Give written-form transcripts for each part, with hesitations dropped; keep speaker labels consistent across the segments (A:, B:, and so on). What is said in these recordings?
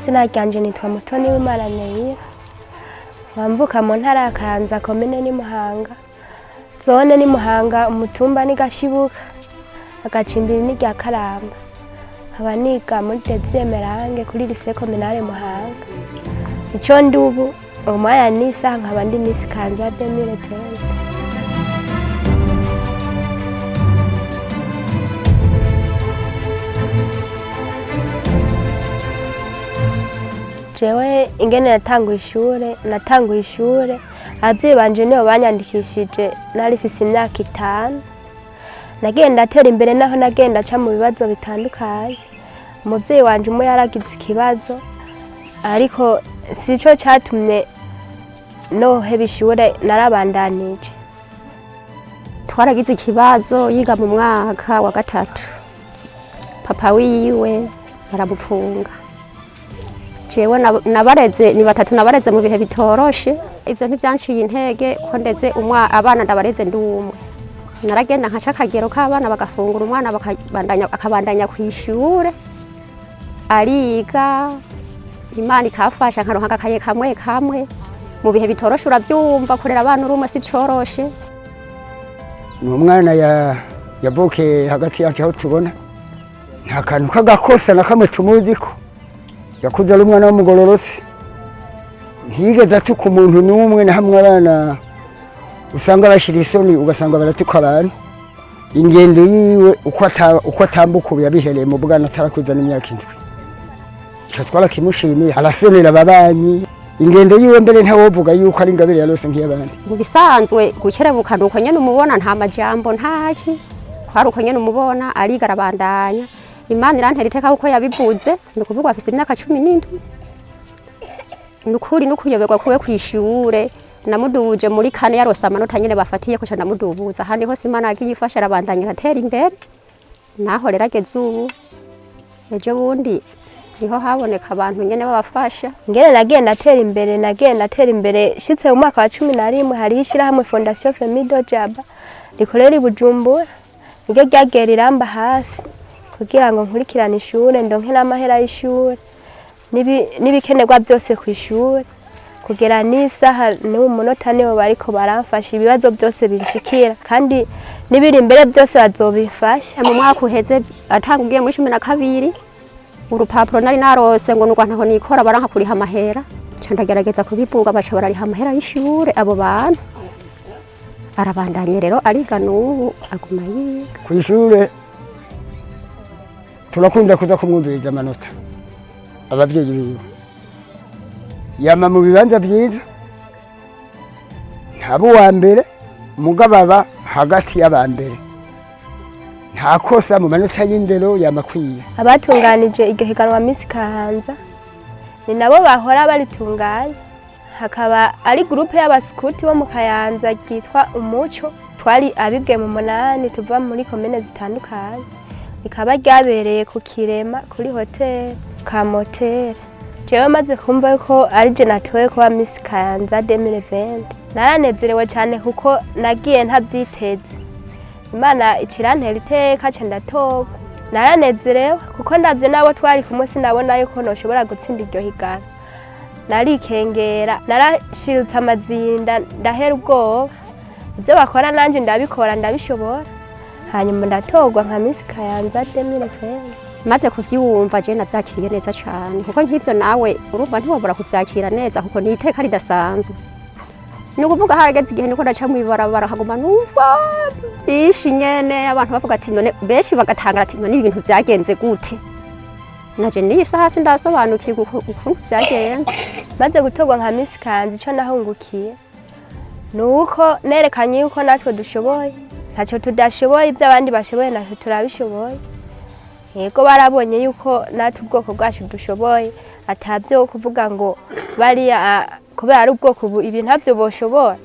A: Izina ryanje nitwa Mutoni w'Imana Neira. Mvuka mu ntara ya Kayanza, komine ni Muhanga. Zone ni Muhanga, umutumba ni Gashibuka. Agacimbiri ni rya Karamba. Nkaba niga muri Deuxième Merange kuri lycée communale Muhanga. Ico ndi ubu umwanya nisa nkaba ndi Miss Kanza 2020. Jewe ingene natanguye ishure abavyeyi banje nibo banyandikishije narifise imyaka 5. Nagenda atera imbere naho nagenda ca mu bibazo bitandukanye. Umuvyeyi wanje umwe yaragize ikibazo ariko sico catumye noheba ishure, narabandanije.
B: Twaragize ikibazo yiga mu mwaka wa 3. Papa wiwe baramupfunga. Jewe nabareze ni 3 nabareze mu bihe bitoroshe. Ivyo ntivyanciye intege ko ndeze abana ndabareze ndumwe. Naragenda nkaca akagero k'abana bagafungura umwana akabandanya kw'ishure ariga, Imana ikafasha nkaronka agakaye kamwe mu bihe bitoroshe. Uravyumva kurera abana urumwe si coroshe.
C: Ni umwana yavuke hagati yacu aho tubona, nta kantu k'agakosa na kamwe tumuziko. Yakuze ari umwana w'umugororotsi, ntiyigeze atuka umuntu n'umwe, na hamwe abana usanga bashira isoni ugasanga baratuka abantu. Ingendo yiwe uko atambuka ubu yabihereye mu bwana atarakuza n'imyaka 7. Ico twarakimushimiye, arasonera ababanyi. Ingendo yiwe mbere ntawovuga yuko ari ingabire yarose nk'iyabandi.
B: Mu bisanzwe gukerebukana uko nyene umubona nta majambo ntaki, kwari uko nyene umubona ariga arabandanya. Imana irantera iteka uko yabivuze, nukuvuga afise imyaka 17. Nukuri nukuyoberwa kuwe kw'ishure namuduje muri 4 yarose amanota nyene bafatiye ko namudubuza. Handi hose Imana agiyifasha arabandanya atera imbere. Naho rero ageze ubu ejo bundi niho haboneka abantu nyene babafasha.
A: Ngene nagenda atera imbere shitse mu mwaka wa 11 hari ishirahamwe Fondation Femido Jaba rikorera i Bujumbura. Niryo ryagera iramba hafi kugira ngo nkurikirane ishure, ndonke n'amahera y'ishure n'ibikenerwa byose ku ishure. Kugera n'isaha n'umunota nibo bariko baramfasha, ibibazo byose birishikira kandi nibiri imbere byose bazobifasha.
B: Mu mwaka uheze atanguye muri 12 urupapuro nari narose ngo nurwa ntaho nikora baranka kuriha amahera. Ca ndagerageza kubivuga baca barariha amahera y'ishure. Abo bantu arabandanye rero ariga n'ubu aguma yiga
C: ku ishure. Turakunda kuza kumwumviriza amanota abavyeyi biwe, yama mu bibanza vyiza, ntabo wa mbere mugababa hagati y'abambere, nta kosa mu manota y'indero yamakwiye.
A: Abatunganije iryo higanwa Miss Kayanza ni nabo bahora baritunganya. Hakaba ari groupe y'abaskuti bo mu Kayanza ryitwa Umuco. Twari abibwe mu 8 tuva muri komine zitandukanye. Ikaba ryabereye ku Kirema kuri hotel Kamotel. Jewe maze kumva yuko ari je natowe kuba Miss Kayanza 2020, naranezerewe cyane kuko nagiye ntavyiteze. Imana ikirantera iteka ce ndatoka. Naranezerewe kuko ndavye nabo twari kumwe sinabona yuko noshobora gutsinda iryo higana. Narikengera, narashirutse amazinda, ndahera ubwoba. Ivyo bakora nanje ndabikora ndabishobora. Hanyuma ndatogwa nka Miss Kayanza 2020.
B: Maze kuvyumva je navyakiriye neza cyane kuko nk'ivyo nawe urumva ntiwabura kuvyakira neza kuko ni iteka ridasanzwe. Ni ukuvuga harageze igihe niko ndaca mwibarabara haguma numva byinshi nyene abantu bavuga ati none beshi bagatangara ati none ibintu vyagenze gute. Naje ni isaha sindasobanukirwa ukuntu vyagenze.
A: Maze gutogwa nka Miss Kayanza ico nahungukiye nuko nerekanye yuko natwe dushoboye, ntacyo tudashoboye, ibyo abandi bashoboye natwe turabishoboye. Yego barabonye yuko natwe ubwoko bwacu dushoboye, atavyo kuvuga ngo bariya kubera ari ubwoko ibi ntavyo boshobora.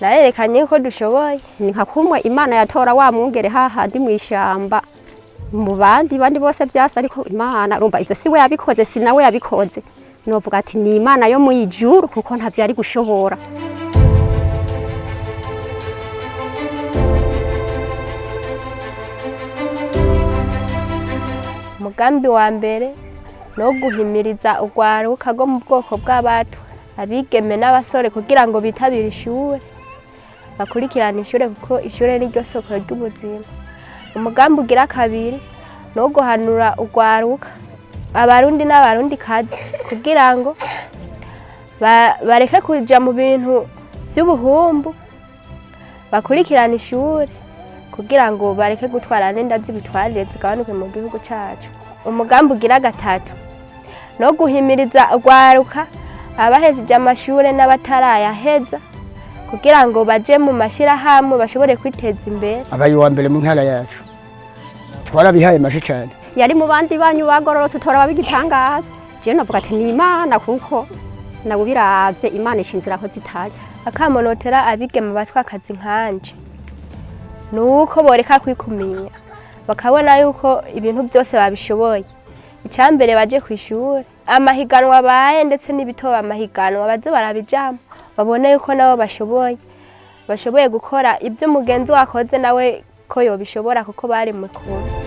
A: Narerekanye yuko dushoboye.
B: Ni nka kumwe Imana yatora wa mwungere hahandi mu ishamba mu bandi bose byasa, ariko Imana urumva ivyo siwe yabikoze sinawe yabikoze. Novuga ati ni Imana yo mu ijuru kuko ntavyo ari gushobora.
A: Umugambi wa mbere no guhimiriza urwaruka rwo mu bwoko bw'abatwa abigeme n'abasore kugira ngo bitabire ishure bakurikirana ishure kuko ishure niryo soko ry'ubuzima. Umugambi ugira kabiri no guhanura urwaruka abarundi n'abarundi kazi kugira ngo bareke kuja mu bintu vy'ubuhumbu bakurikirana ishure kugira ngo bareke gutwara n'inda z'ibitwarire zigabanuke mu gihugu cacu. Umugambi ugira gatatu no guhimiriza urwaruka abahejeje amashure n'abatarayaheza kugira ngo baje mu mashirahamwe bashobore kwiteza imbere.
C: Abaye wa mbere mu ntara yacu twarabihaye mashi cyane.
B: Yari mu bandi banyu bagororotse utora babigitangaza. Je navuga ati ni Imana kuko nagubiravye Imana ishinzira aho zitaje.
A: Akamonotera abigeme batwakazi nkanje nuko boreka kwikuminya bakabona yuko ibintu byose babishoboye. Icyambere baje kwishura amahiganwa baye ndetse n'ibitoba amahiganwa baze barabijamo babone yuko nabo bashoboye gukora ibyo mugenzi wakoze nawe ko yobishobora kuko bari mu kumwe.